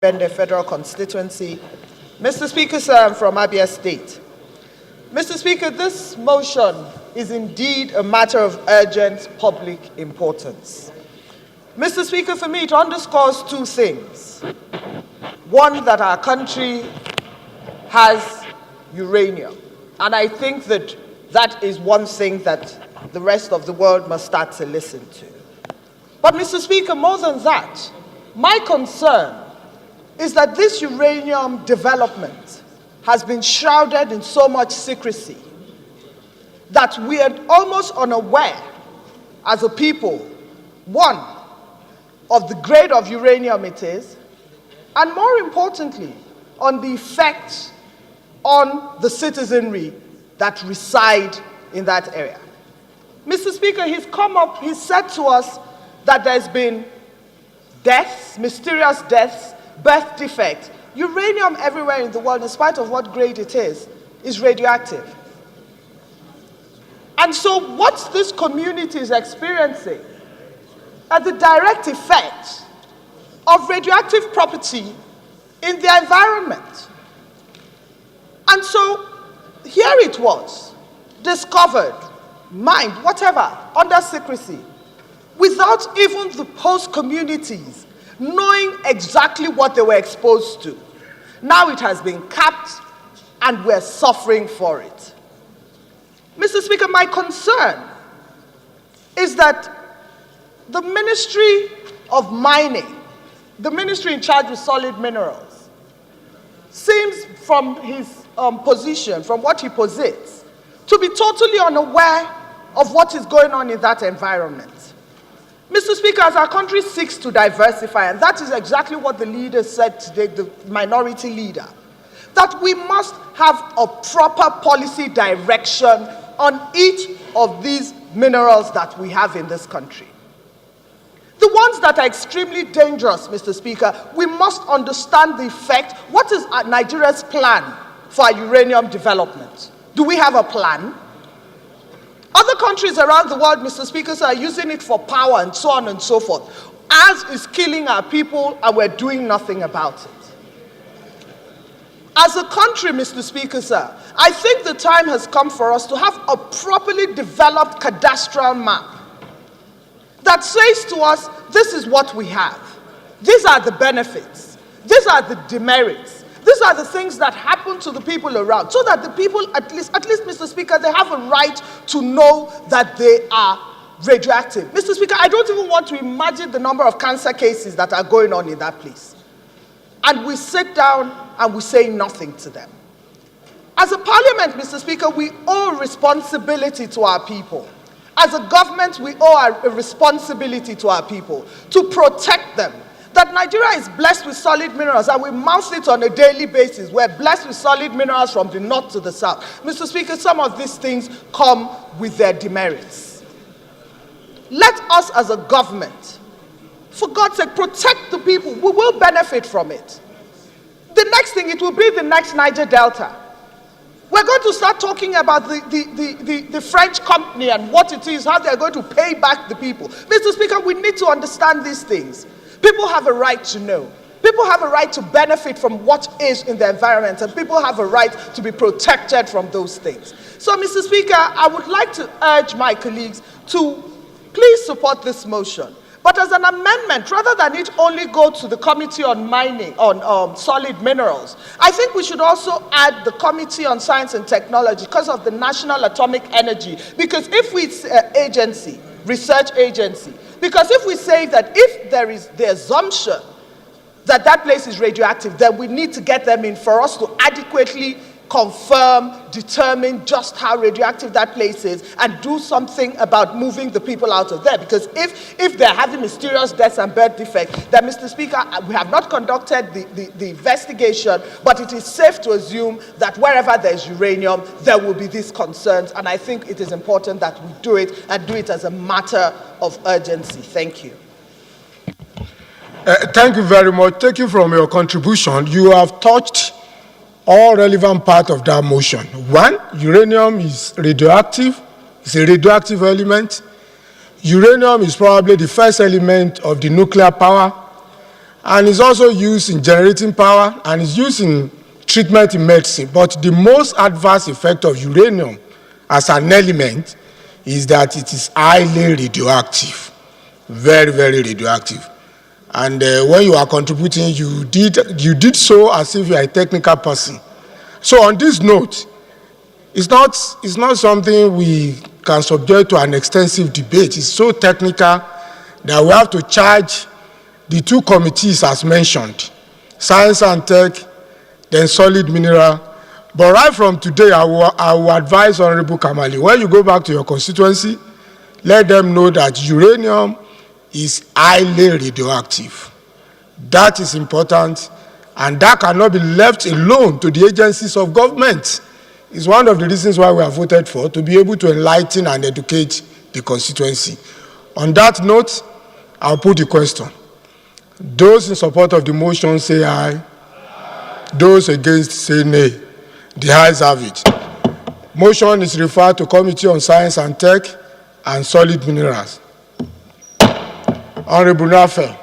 Bende Federal Constituency. Mr. Speaker, sir, I'm from Abia State. Mr. Speaker, this motion is indeed a matter of urgent public importance. Mr. Speaker, for me, it underscores two things. One, that our country has uranium. And I think that that is one thing that the rest of the world must start to listen to. But, Mr. Speaker, more than that, my concern is that this uranium development has been shrouded in so much secrecy that we are almost unaware as a people, one, of the grade of uranium it is, and more importantly, on the effects on the citizenry that reside in that area. Mr. Speaker, he's said to us that there's been deaths, mysterious deaths, birth defects. Uranium everywhere in the world, in spite of what grade it is radioactive. And so what this community is experiencing are the direct effects of radioactive property in their environment. And so here it was, discovered, mined, whatever, under secrecy, without even the host communities knowing exactly what they were exposed to. Now it has been capped and we're suffering for it. Mr. Speaker, my concern is that the Ministry of Mining, the ministry in charge of solid minerals, seems from his position, from what he posits, to be totally unaware of what is going on in that environment. Mr. Speaker, as our country seeks to diversify, and that is exactly what the leader said today, the minority leader, that we must have a proper policy direction on each of these minerals that we have in this country. The ones that are extremely dangerous, Mr. Speaker, we must understand the effect. What is Nigeria's plan for our uranium development? Do we have a plan? Other countries around the world, Mr. Speaker, are using it for power and so on and so forth. Ours is killing our people and we're doing nothing about it. As a country, Mr. Speaker, sir, I think the time has come for us to have a properly developed cadastral map that says to us, this is what we have. These are the benefits. These are the demerits. These are the things that happen to the people around, so that the people, at least, Mr. Speaker, they have a right to know that they are radioactive. Mr. Speaker, I don't even want to imagine the number of cancer cases that are going on in that place. And we sit down and we say nothing to them. As a parliament, Mr. Speaker, we owe responsibility to our people. As a government, we owe a responsibility to our people to protect them. That Nigeria is blessed with solid minerals, and we mouth it on a daily basis. We're blessed with solid minerals from the north to the south. Mr. Speaker, some of these things come with their demerits. Let us as a government, for God's sake, protect the people. We will benefit from it. The next thing, it will be the next Niger Delta. We're going to start talking about the French company and what it is, how they're going to pay back the people. Mr. Speaker, we need to understand these things. People have a right to know. People have a right to benefit from what is in the environment, and people have a right to be protected from those things. So, Mr. Speaker, I would like to urge my colleagues to please support this motion. But as an amendment, rather than it only go to the Committee on Mining, on Solid Minerals, I think we should also add the Committee on Science and Technology because of the National Atomic Energy. Because if we, research agency, because if we say that if there is the assumption that that place is radioactive, then we need to get them in for us to adequately confirm, determine just how radioactive that place is, and do something about moving the people out of there. Because if they're having mysterious deaths and birth defects, then, Mr. Speaker, we have not conducted the investigation, but it is safe to assume that wherever there's uranium, there will be these concerns, and I think it is important that we do it, and do it as a matter of urgency. Thank you. Thank you very much. Thank you for your contribution. You have touched all relevant part of that motion. One, uranium is radioactive. It's a radioactive element. Uranium is probably the first element of the nuclear power. and is also used in generating power and is used in treatment in medicine. But the most adverse effect of uranium as an element is that it is highly radioactive, very, very radioactive. And when you are contributing, you did so as if you are a technical person. So on this note, it's not something we can subject to an extensive debate. It's so technical that we have to charge the two committees as mentioned, Science and Tech, then Solid Mineral. But right from today, I will advise Honorable Kamali, when you go back to your constituency, let them know that uranium is highly radioactive. That is important, and that cannot be left alone to the agencies of government. It's one of the reasons why we have voted for, to be able to enlighten and educate the constituency. On that note, I'll put the question. Those in support of the motion say aye. Those against say nay. The ayes have it. Motion is referred to Committee on Science and Tech and Solid Minerals. Honorable Nafe.